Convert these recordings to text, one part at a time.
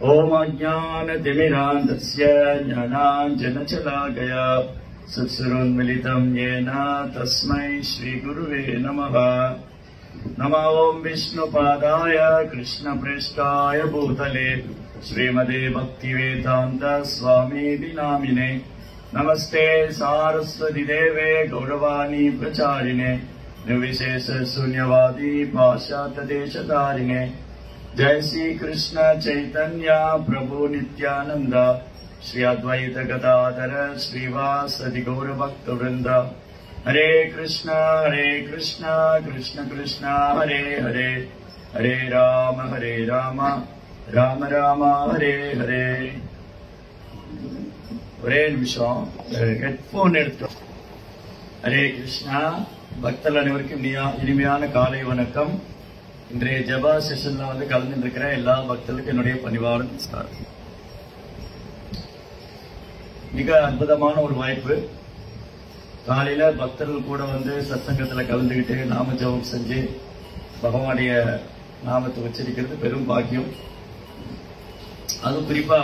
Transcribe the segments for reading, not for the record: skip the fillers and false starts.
ओम अज्ञानतिमिरान्धस्य ज्ञानाञ्जनशलाकया चक्षुरुन्मीलितं येन तस्मै श्रीगुरुवे नमः। नमो ओं विष्णुपादाय कृष्णप्रेष्ठाय भूतले श्रीमते भक्तिवेदान्त स्वामीति नामिने। नमस्ते सारस्वती देवे गौरवाणी प्रचारिणे निर्विशेष शून्यवादी पाश्चात्यदेशधारिणे। जय श्री कृष्ण चैतन्य प्रभु नित्यानंद श्री अद्वैत गदाधर श्रीवासदि गौर भक्त वृंद। हरे कृष्ण कृष्ण कृष्ण हरे हरे, हरे राम राम राम हरे हरे। ஒரே நிமிஷம் ஹெட்போன் எடுத்தோம். ஹரே கிருஷ்ணா. பக்தர்கள் அனைவருக்கும் இனிமையான காலை வணக்கம். இன்றைய ஜபா செஷன்ல கலந்து இருக்கிற எல்லா பக்தர்களுக்கும் என்னுடைய பணிவான நமஸ்காரம். மிக அற்புதமான ஒரு வாய்ப்பு. காலையில பக்தர்கள் கூட சத்சங்கத்துல கலந்துகிட்டு நாம ஜபம் செஞ்சு பகவானுடைய நாமத்தை உச்சரிக்கிறது பெரும் பாக்கியம். அதுவும் குறிப்பா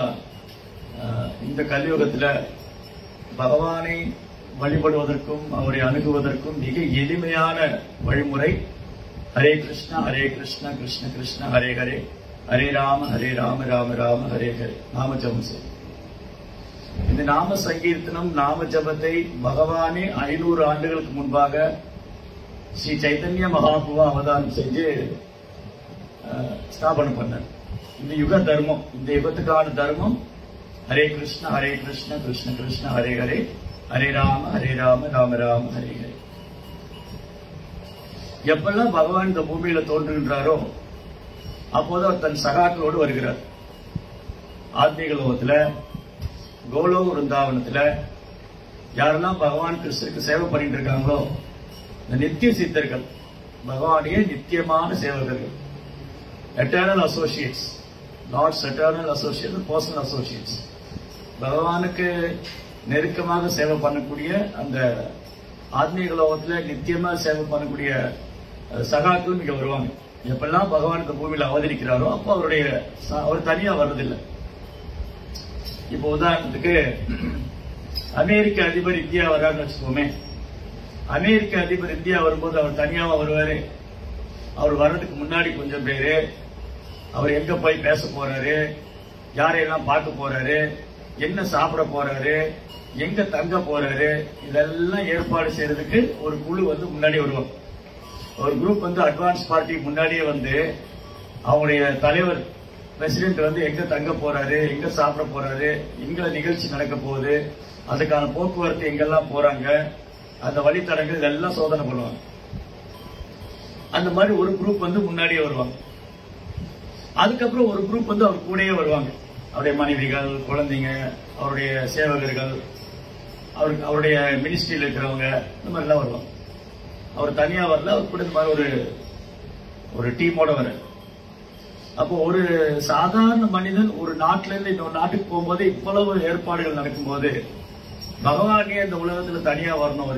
இந்த கலியுகத்துல பகவானை வழிபடுவதற்கும் அவரை அணுகுவதற்கும் மிக எளிமையான வழிமுறை ஹரே கிருஷ்ணா கிருஷ்ண கிருஷ்ண ஹரே ஹரே, ஹரே ராம ராம ராம ஹரே ஹரே. நாம ஜபம் செய்யும். இந்த நாம சங்கீர்த்தனம் நாம ஜபத்தை பகவானே 500 ஆண்டுகளுக்கு முன்பாக ஸ்ரீ சைத்தன்ய மகாபுவா அவதாரம் செஞ்சு ஸ்தாபனம் பண்ணார். இந்த யுக தர்மம், இந்த யுகத்துக்கான தர்மம் ஹரே கிருஷ்ண கிருஷ்ண கிருஷ்ண ஹரே ஹரே, ஹரே ராம ராம ராம ஹரே ஹரே. எப்பெல்லாம் பகவான் இந்த பூமியில தோன்றுகின்றாரோ அப்போது அவர் தன் சகாக்களோடு வருகிறார். ஆத்மீக லோகத்துல கோலோக விருந்தாவனத்துல யாரெல்லாம் பகவான் கிருஷ்ணருக்கு சேவை பண்ணிட்டு இருக்காங்களோ இந்த நித்திய சித்தர்கள், பகவானுடைய நித்தியமான சேவகர்கள், எட்டர்னல் அசோசியேட்ஸ், நாட்ஸ் எட்டர்னல் அசோசியேட்ஸ், பர்சனல் அசோசியேட்ஸ், பகவானுக்கு நெருக்கமாக சேவை பண்ணக்கூடிய அந்த ஆத்மீக லோகத்துல நித்தியமா சேவை பண்ணக்கூடிய சகாக்கள் இங்க வருவாங்க. எப்பெல்லாம் பகவான் இந்த பூமியில அவதரிக்கிறாரோ அப்போ அவர் தனியா வர்றதில்லை. இப்போ உதாரணத்துக்கு அமெரிக்க அதிபர் இந்தியா வர்றாருன்னு வச்சுக்கோமே. அமெரிக்க அதிபர் இந்தியா வரும்போது அவர் தனியாவா வருவாரு? அவர் வர்றதுக்கு முன்னாடி கொஞ்சம் பேரு அவர் எங்க போய் பேச போறாரு, யாரையெல்லாம் பார்க்க போறாரு, என்ன சாப்பிட போறாரு, எங்க தங்க போறாரு, இதெல்லாம் ஏற்பாடு செய்யறதுக்கு ஒரு குழு முன்னாடி வருவாங்க. ஒரு குரூப் அட்வான்ஸ் பார்ட்டி முன்னாடியே அவங்களுடைய தலைவர் பிரசிடென்ட் எங்க தங்க போறாரு, எங்க சாப்பிட போறாரு, எங்க நிகழ்ச்சி நடக்க போகுது, அதுக்கான போக்குவரத்து எங்கெல்லாம் போறாங்க, அந்த வழித்தடங்கள் இதெல்லாம் சோதனை பண்ணுவாங்க. அந்த மாதிரி ஒரு குரூப் முன்னாடியே வருவாங்க. அதுக்கப்புறம் ஒரு குரூப் அவர் கூடயே வருவாங்க. அவருடைய மனைவிகள், குழந்தைங்க, அவருடைய சேவகர்கள், அவருடைய மினிஸ்ட்ரியில் இருக்கிறவங்க, இந்த மாதிரி எல்லாம் வருவாங்க. அவர் தனியா வரல, அவர் கூட இந்த மாதிரி ஒரு டீமோட வர. அப்போ ஒரு சாதாரண மனிதன் ஒரு நாட்டில இருந்து இன்னொரு நாட்டுக்கு போகும்போது இவ்வளவு ஏற்பாடுகள் நடக்கும்போது பகவானே இந்த உலகத்துல தனியா வரணும்.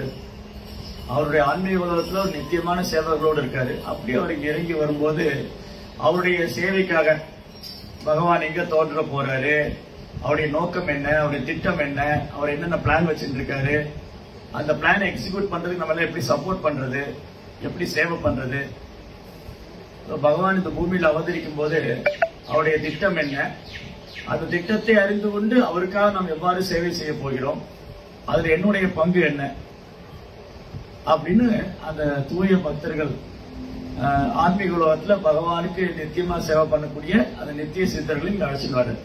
அவருடைய ஆன்மீக உலகத்துல ஒரு நித்தியமான சேவகர்களோடு இருக்காரு. அப்படி அவர் இங்க இறங்கி வரும்போது அவருடைய சேவைக்காக பகவான் எங்க தோன்ற போறாரு, அவருடைய நோக்கம் என்ன, அவருடைய திட்டம் என்ன, அவர் என்னென்ன பிளான் வச்சுட்டு இருக்காரு, அந்த பிளானை எக்ஸிக்யூட் பண்றதுக்கு நம்ம எப்படி சப்போர்ட் பண்றது, எப்படி சேவை பண்றது. பகவான் இந்த பூமியில் அவதரிக்கும் போது அவருடைய திட்டம் என்ன, அந்த திட்டத்தை அறிந்து கொண்டு அவருக்காக நாம் எவ்வாறு சேவை செய்ய போகிறோம், அதுல என்னுடைய பங்கு என்ன அப்படின்னு அந்த தூய பக்தர்கள் ஆன்மீக உலகத்துல பகவானுக்கு நித்தியமா சேவை பண்ணக்கூடிய அந்த நித்திய சித்தர்களை இங்க அழைச்சிட்டு.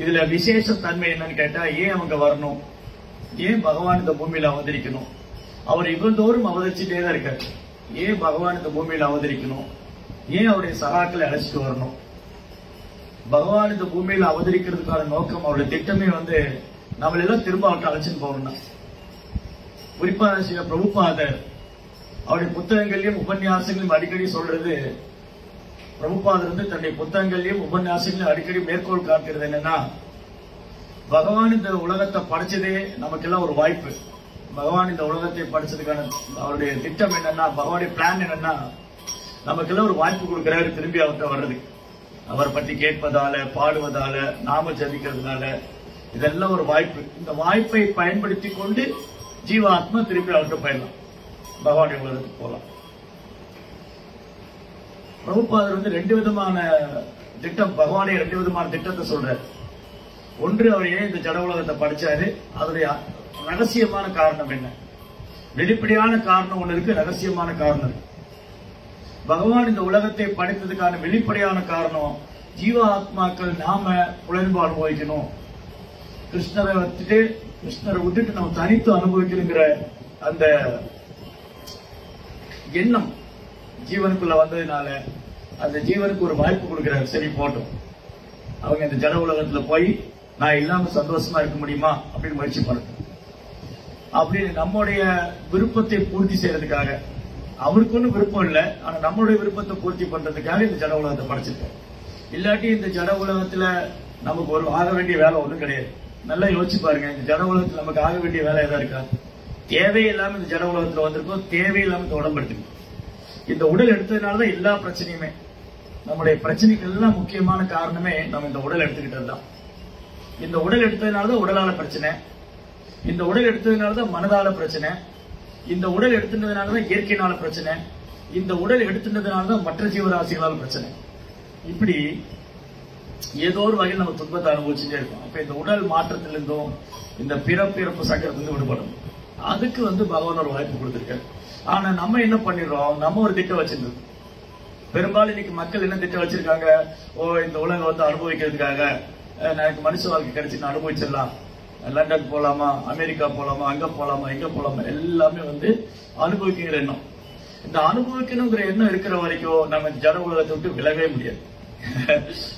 இதுல விசேஷ தன்மை என்னன்னு கேட்டா, ஏன் அவங்க வரணும், ஏன் பகவான் இந்த பூமியில அவதரிக்கணும், அவர் இவந்தோறும் அவதரிச்சுட்டே தான் இருக்காரு. ஏன் பகவான் இந்த பூமியில அவதரிக்கணும், ஏன் அவருடைய சகாக்களை அழைச்சிட்டு வரணும். பகவான் இந்த பூமியில அவதரிக்கிறதுக்கான நோக்கம், அவருடைய திட்டமே நம்மளெல்லாம் திரும்ப அவர்கிட்ட அழைச்சிட்டு போகணும். குறிப்பா சில பிரபுபாதர் அவருடைய புத்தகங்களையும் உபன்யாசங்களையும் அடிக்கடி சொல்றது, பிரபுபாதர் தன்னுடைய புத்தகங்களையும் உபன்யாசங்களையும் அடிக்கடி மேற்கோள் காட்டுகிறது என்னன்னா, பகவான் இந்த உலகத்தை படைச்சதே நமக்கெல்லாம் ஒரு வாய்ப்பு. பகவான் இந்த உலகத்தை படைச்சதுக்கான அவருடைய திட்டம் என்னன்னா, பகவானுடைய பிளான் என்னன்னா, நமக்கெல்லாம் ஒரு வாய்ப்பு கொடுக்கிறாரு திரும்பி அவர்கிட்ட வர்றதுக்கு. அவரை பற்றி கேட்பதால, பாடுவதால, நாம ஜபிக்கிறதுனால, இதெல்லாம் ஒரு வாய்ப்பு. இந்த வாய்ப்பை பயன்படுத்தி கொண்டு ஜீவாத்மா திருப்பி அவர்கிட்ட போயிடலாம், பகவானுடைய உலகத்துக்கு போகலாம். பிரபுபாதர் வந்து 2 விதமான திட்டம், பகவானே 2 விதமான திட்டத்தை சொல்றாரு. ஒன்று, அவர் ஏன் இந்த ஜட உலகத்தை படிச்சாரு, அதனுடைய ரகசியமான காரணம் என்ன. வெளிப்படையான காரணம் ஒண்ணு இருக்கு, ரகசியமான காரணம் இருக்கு. பகவான் இந்த உலகத்தை படைத்ததுக்கான வெளிப்படையான காரணம், ஜீவ ஆத்மாக்கள் நாம உழைப்பு அனுபவிக்கணும், கிருஷ்ணரை விட்டுட்டு நம்ம தனித்து அனுபவிக்கணுங்கிற அந்த எண்ணம் ஜீவனுக்குள்ள வந்ததுனால அந்த ஜீவனுக்கு ஒரு வாய்ப்பு கொடுக்கிறார். சரி போட்டோம், அவங்க இந்த ஜட உலகத்துல போய் நான் இல்லாம சந்தோஷமா இருக்க முடியுமா அப்படின்னு முயற்சி பண்ணுறோம். அப்படின்னு நம்முடைய விருப்பத்தை பூர்த்தி செய்யறதுக்காக, அவருக்கு ஒன்றும் விருப்பம் இல்லை, ஆனா நம்மளுடைய விருப்பத்தை பூர்த்தி பண்றதுக்காக இந்த ஜட உலகத்தை படைச்சிருக்காரு. இல்லாட்டி இந்த ஜட உலகத்துல நமக்கு ஒரு ஆக வேண்டிய வேலை ஒன்றும் கிடையாது. நல்லா யோசிச்சு பாருங்க, இந்த ஜட உலகத்துல நமக்கு ஆக வேண்டிய வேலை எதா இருக்கா? தேவையில்லாம இந்த ஜட உலகத்துல வந்திருக்கோம், தேவையில்லாம இந்த உடம்பு எடுத்துக்கணும். இந்த உடல் எடுத்ததுனாலதான் எல்லா பிரச்சனையுமே, நம்முடைய பிரச்சனைக்கு எல்லாம் முக்கியமான காரணமே நம்ம இந்த உடல் எடுத்துக்கிட்டது தான். இந்த உடல் எடுத்ததுனாலதான் உடலால பிரச்சனை, இந்த உடல் எடுத்ததுனாலதான் மனதால பிரச்சனை, இந்த உடல் எடுத்துனதுனாலதான் இயற்கையினால பிரச்சனை, இந்த உடல் எடுத்துனதுனாலதான் மற்ற ஜீவராசிகளால் பிரச்சனை. இப்படி ஏதோ ஒரு வகையில் நம்ம துன்பத்தை அனுபவிச்சுட்டே இருக்கோம். அப்ப இந்த உடல் மாற்றத்திலிருந்தும் இந்த பிறப்பு சக்கரத்திலிருந்து விடுபடும். அதுக்கு வந்து பகவான் ஒரு வாய்ப்பு கொடுத்திருக்காரு. ஆனா நம்ம என்ன பண்ணிடுறோம், நம்ம ஒரு திட்டம் வச்சிருக்கோம். பெரும்பாலும் இன்னைக்கு மக்கள் என்ன திட்டம் வச்சிருக்காங்க, இந்த உலகம் வந்து அனுபவிக்கிறதுக்காக எனக்கு மனுஷ வாழ்க்கை கிடைச்சு நான் அனுபவிச்சிடலாம், லண்டன் போலாமா, அமெரிக்கா போலாமா, அங்க போலாமா, இங்க போலாமா, எல்லாமே வந்து அனுபவிக்கிற எண்ணம். இந்த அனுபவிக்கணுங்கிற எண்ணம் இருக்கிற வரைக்கும் நம்ம ஜட உலகத்தை விட்டு விலகவே முடியாது.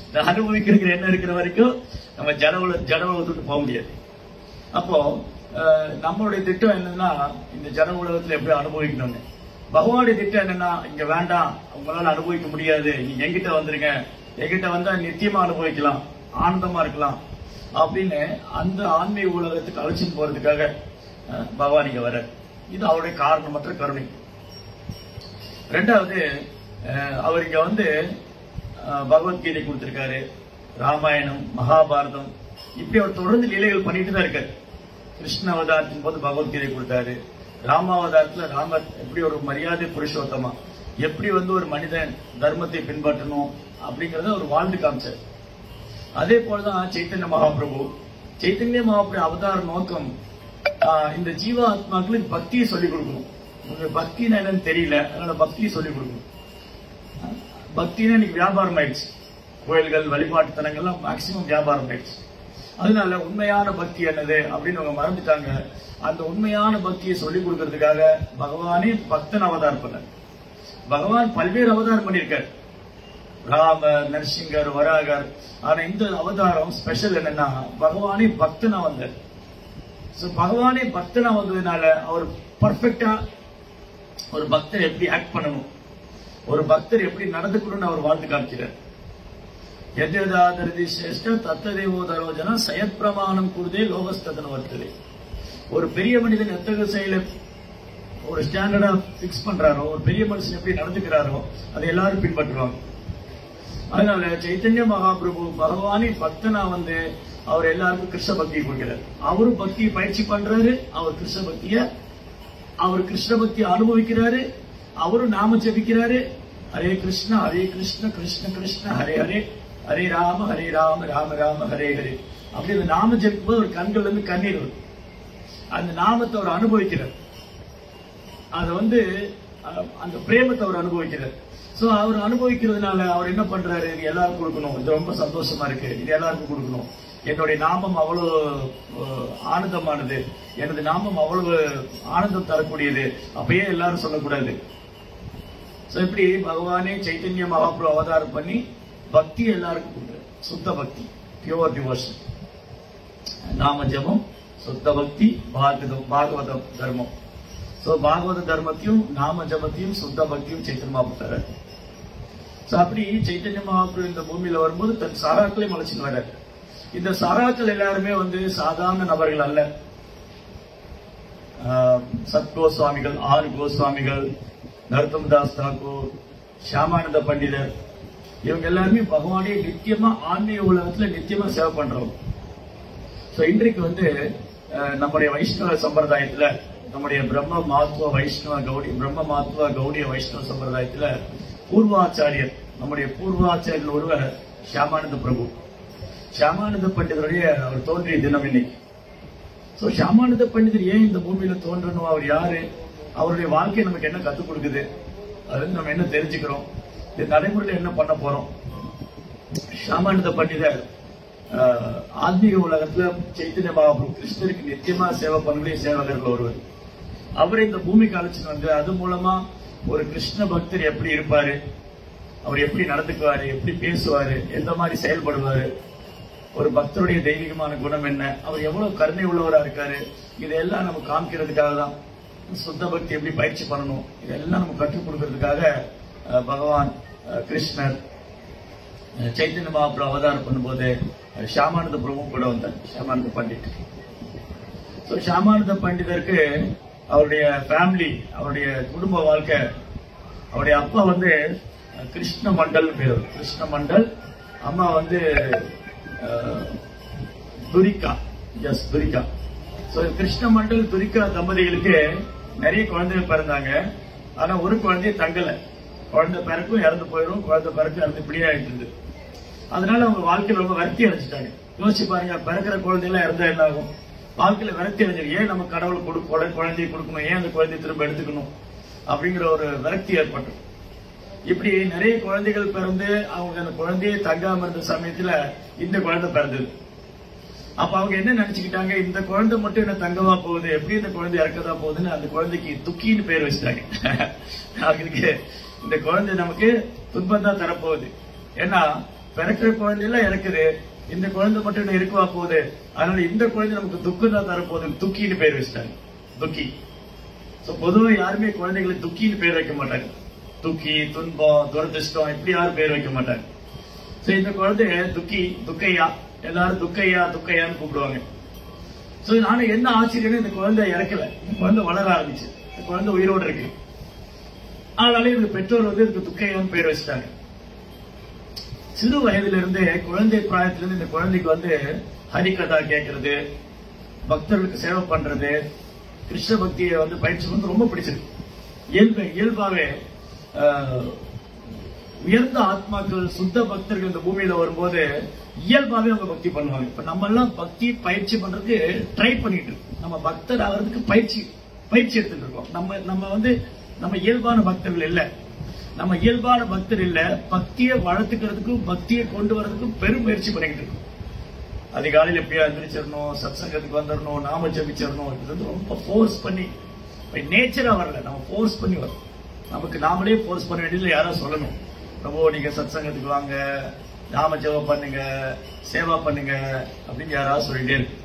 இந்த அனுபவிக்கிற எண்ணம் இருக்கிற வரைக்கும் நம்ம ஜட உலகத்தை விட்டு போக முடியாது. அப்போ நம்மளுடைய திட்டம் என்னன்னா, இந்த ஜட உலகத்துல எப்படி அனுபவிக்கணும்னு. பகவானுடைய திட்டம் என்னன்னா, இங்க வேண்டாம், உங்களால அனுபவிக்க முடியாது, நீங்க எங்கிட்ட வந்துருங்க, எங்கிட்ட வந்தா நித்தியமா அனுபவிக்கலாம், ஆனந்தமா இருக்கலாம் அப்படின்னு அந்த ஆன்மீக உலகத்துக்கு அழைச்சிட்டு போறதுக்காக பகவான் இங்க வர. இது அவருடைய காரணமற்ற கருணை. ரெண்டாவது, அவர் இங்க வந்து பகவத்கீதை கொடுத்திருக்காரு, ராமாயணம், மகாபாரதம், இப்படி அவர் தொடர்ந்து லீலைகள் பண்ணிட்டு தான் இருக்காரு. கிருஷ்ண அவதாரத்தின் போது பகவத்கீதை கொடுத்தாரு, ராமாவதாரத்துல ராமர் எப்படி ஒரு மரியாதை புருஷோத்தமா, எப்படி வந்து ஒரு மனிதன் தர்மத்தை பின்பற்றணும் அப்படிங்கறத ஒரு வாழ்ந்து காமிச்சார். அதே போலதான் சைத்தன்ய மகாபிரபு அவதார நோக்கம் இந்த ஜீவ ஆத்மாக்களுக்கு பக்தியை சொல்லிக் கொடுக்கணும். உங்களுக்கு பக்தினா என்னன்னு தெரியல, அதனால பக்தியை சொல்லிக் கொடுக்கணும். பக்தினா இன்னைக்கு வியாபாரம் ஆயிடுச்சு, கோயில்கள் வழிபாட்டு தலங்கள்லாம் மேக்சிமம் வியாபாரம் ஆயிடுச்சு. அதனால உண்மையான பக்தி என்னது அப்படின்னு அவங்க மறந்துட்டாங்க. அந்த உண்மையான பக்தியை சொல்லிக் கொடுக்கறதுக்காக பகவானே பக்தன் அவதாரம் பண்ணார். பகவான் பல்வேறு அவதாரம் பண்ணியிருக்கார், ராமர், நரசிங்கர், வராகர். ஆனா இந்த அவதாரம் ஸ்பெஷல் என்னன்னா, பகவானே பக்தனா வந்தார். பகவானே பக்தனா வந்ததுனால அவர் பர்ஃபெக்டா ஒரு பக்தர் எப்படி ஆக்ட் பண்ணணும், ஒரு பக்தர் எப்படி நடந்துக்கணும்னு அவர் வாழ்ந்து காமிக்கிறார். எதாதரதி சிரேஷ்ட தத்ததேவோ தரோஜனா சயத் பிரமாணம் கூடுதே லோகஸ்தன வர்த்ததே. ஒரு பெரிய மனிதன் எத்தகைய செயலை ஒரு ஸ்டாண்டர்டா பிக்ஸ் பண்றாரோ, ஒரு பெரிய மனுஷன் எப்படி நடந்துக்கிறாரோ அதை எல்லாரும் பின்பற்றுவாங்க. அதனால சைத்தன்ய மகாபிரபு பகவானே பக்தனா வந்து அவர் எல்லாருக்கும் கிருஷ்ண பக்தி கொடுக்கிறார். அவரும் பக்தியை பயிற்சி பண்றாரு, அவர் கிருஷ்ண பக்தியை அனுபவிக்கிறாரு, அவரும் நாம ஜபிக்கிறாரு, ஹரே கிருஷ்ணா கிருஷ்ண கிருஷ்ண ஹரே ஹரே, ஹரே ராம ராம ராம ஹரே ஹரே. அப்படி அந்த நாம ஜபிக்கும் போது ஒரு கண்கள்ல இருந்து கண்ணீர் வரும். அந்த நாமத்தை அவர் அனுபவிக்கிறார், அத வந்து அந்த பிரேமத்தை அவர் அனுபவிக்கிறார். சோ அவர் அனுபவிக்கிறதுனால அவர் என்ன பண்றாரு, இது எல்லாருக்கும் கொடுக்கணும், இது ரொம்ப சந்தோஷமா இருக்கு, இது எல்லாருக்கும் கொடுக்கணும், என்னுடைய நாமம் அவ்வளவு ஆனந்தமானது, எனது நாமம் அவ்வளவு ஆனந்தம் தரக்கூடியது, அப்பயே எல்லாரும் சொல்லக்கூடாது. சோ இப்படி பகவானே சைத்தன்ய மகாபிரபு அவதாரம் பண்ணி பக்தி எல்லாருக்கும் கொடுக்குறாரு. சுத்த பக்தி, பியூர் டிவோஷன், நாம ஜபம், சுத்த பக்தி, பாகவத தர்மம். சோ பாகவத தர்மத்தையும் நாம ஜபத்தையும் சுத்த பக்தியும் சைத்தன்ய மகாபிரபு. சோ அப்படி சைத்தன்ய மகாபிரபு இந்த பூமியில வரும்போது தன் சாராக்களையும் அழைச்சிட்டு வர்றாரு. இந்த சாராக்கள் எல்லாருமே வந்து சாதாரண நபர்கள் அல்ல. சத் கோஸ்வாமிகள், 6 கோஸ்வாமிகள், நரோத்தமதாஸ் தாக்கூர், ஷியாமானந்த பண்டிதர், இவங்க எல்லாருமே பகவானே நித்தியமா ஆன்மீக உலகத்துல நித்தியமா சேவை பண்றவங்க. இன்றைக்கு வந்து நம்முடைய வைஷ்ணவ சம்பிரதாயத்துல, நம்முடைய பிரம்ம மாத்வ கௌடிய வைஷ்ணவ சம்பிரதாயத்துல பூர்வாச்சாரியர், நம்முடைய பூர்வாச்சாரியர் ஒருவர் ஷியாமானந்த பிரபு. ஷியாமானந்த பண்டிதருடைய அவர் தோன்றிய தினம் இன்னைக்கு. ஷியாமானந்த பண்டிதர் ஏன் இந்த பூமியில தோன்றணும், அவர் யாரு, அவருடைய வாழ்க்கை நமக்கு என்ன கத்துக் கொடுக்குது, அது நம்ம என்ன தெரிஞ்சுக்கிறோம், இந்த நடைமுறையில என்ன பண்ண போறோம். ஷியாமானந்த பண்டிதர் ஆன்மீக உலகத்துல சைத்தன்ய மகாபிரபு கிருஷ்ணருக்கு நித்தியமா சேவை பண்ணக்கூடிய சேவகர்கள் ஒருவர். அவரை இந்த பூமிக்கு அழைச்சிட்டு வந்து அது மூலமா ஒரு கிருஷ்ண பக்தர் எப்படி இருப்பாரு, அவர் எப்படி நடந்துக்குவாரு, எப்படி பேசுவாரு, எந்த மாதிரி செயல்படுவாரு, ஒரு பக்தருடைய தெய்வீகமான குணம் என்ன, அவர் எவ்வளவு கருணை உள்ளவரா இருக்காரு, இதெல்லாம் நம்ம காமிக்கிறதுக்காக தான். சுத்த பக்தி எப்படி பயிற்சி பண்ணணும், இதெல்லாம் நம்ம கற்றுக் கொடுக்கறதுக்காக பகவான் கிருஷ்ணர் சைத்தன்ய மகாபிரபு அவதாரம் பண்ணும்போது ஷியாமானந்த பிரபு கூட வந்தார், ஷியாமானந்த பண்டிட். ஷியாமானந்த பண்டிதருக்கு அவருடைய ஃபேமிலி, அவருடைய குடும்ப வாழ்க்கை, அவருடைய அப்பா வந்து கிருஷ்ண மண்டல் பேர், கிருஷ்ண மண்டல். அம்மா வந்து துரிகா. கிருஷ்ண மண்டல் துரிகா தம்பதிகளுக்கு நிறைய குழந்தைகள் பிறந்தாங்க. ஆனா ஒரு குழந்தைய தங்கல, குழந்தை பிறக்கும் இறந்து போயிடும், குழந்தை பிறக்கும் இறந்து இப்படியே ஆயிட்டு இருந்தது. அதனால அவங்க வாழ்க்கையில ரொம்ப விரக்தி அடைஞ்சிட்டாங்க. யோசிச்சு பாருங்க, பிறக்கிற குழந்தையெல்லாம் இறந்தா என்ன ஆகும், வாழ்க்கையில விரக்தி அடைஞ்சிரு. ஏன் நம்ம கடவுள் குழந்தையை கொடுக்கணும், ஏன் அந்த குழந்தைய திரும்ப எடுத்துக்கணும் அப்படிங்கிற ஒரு விரக்தி ஏற்பட்டது. இப்படி நிறைய குழந்தைகள் பிறந்து அவங்க அந்த குழந்தையை தங்காம இருந்த சமயத்துல இந்த குழந்தை பிறந்தது. அப்ப அவங்க என்ன நினைச்சுக்கிட்டாங்க, இந்த குழந்தை மட்டும் என்ன தங்கமா போகுது, எப்படி இந்த குழந்தை இறக்கதா போகுதுன்னு அந்த குழந்தைக்கு துக்கின்னு பேர் வச்சுட்டாங்க. அவங்களுக்கு இந்த குழந்தை நமக்கு துன்பம் தான் தரப்போகுது, ஏன்னா பிறக்கிற குழந்தையெல்லாம் இறக்குது, இந்த குழந்தை மட்டும் என்ன இருக்கவா போகுது, அதனால இந்த குழந்தை நமக்கு துக்கம் தான் தரப்போகுது, துக்கின்னு பேர் வச்சுட்டாங்க. துக்கி. பொதுவா யாருமே குழந்தைகளுக்கு துக்கின்னு பேர் வைக்க மாட்டாங்க. துக்கி, துன்பம், துரதிருஷ்டம் இப்படி யாரும் பேர் வைக்க மாட்டாங்க. இந்த குழந்தை துக்கி, துக்கையா, எல்லாரும் துக்கையான்னு கூப்பிடுவாங்க. நானும் என்ன ஆச்சரியம், இந்த குழந்தை இறக்கல, இந்த குழந்தை வளர ஆரம்பிச்சு, இந்த குழந்தை உயிரோடு இருக்கு. அதனால இந்த பெற்றோர் வந்து இதுக்கு துக்கையான்னு பேர் வச்சுட்டாங்க. சிறு வயதுல இருந்து, குழந்தை பிராயத்திலிருந்து இந்த குழந்தைக்கு வந்து ஹரிகதா கேட்கறது, பக்தர்களுக்கு சேவை பண்றது, கிருஷ்ண பக்தியை வந்து பயிற்சி வந்து ரொம்ப பிடிச்சிருக்கு. இயல்பாவே உயர்ந்த ஆத்மாக்கள், சுத்த பக்தர்கள் இந்த பூமியில வரும்போது இயல்பாவே அவங்க பக்தி பண்ணுவாங்க. இப்ப நம்ம எல்லாம் பக்தி பயிற்சி பண்றதுக்கு ட்ரை பண்ணிட்டு இருக்கோம், நம்ம பக்தர் ஆகிறதுக்கு பயிற்சி எடுத்துட்டு இருக்கோம். நம்ம வந்து நம்ம இயல்பான பக்தர்கள் இல்ல, நம்ம இயல்பான பக்தர் இல்ல, பக்தியை வளர்த்துக்கிறதுக்கும் பக்தியை கொண்டு வரதுக்கும் பெரும் முயற்சி பண்ணிக்கிட்டு இருக்கோம். அதிகாலையில் எப்படியா எந்திரிச்சிடணும், சத் சங்கத்துக்கு வந்துடணும், நாம ஜபிச்சிடணும், இது வந்து ரொம்ப போர்ஸ் பண்ணி நேச்சரா வரல, நம்ம போர்ஸ் பண்ணி வரோம். நமக்கு நாமளே போர்ஸ் பண்ண வேண்டியதுல யாரோ சொல்லணும், பிரபு நீங்க சத் சங்கத்துக்கு வாங்க, நாம ஜபம் பண்ணுங்க, சேவா பண்ணுங்க அப்படின்னு யாராவது சொல்லிட்டே இருக்கு.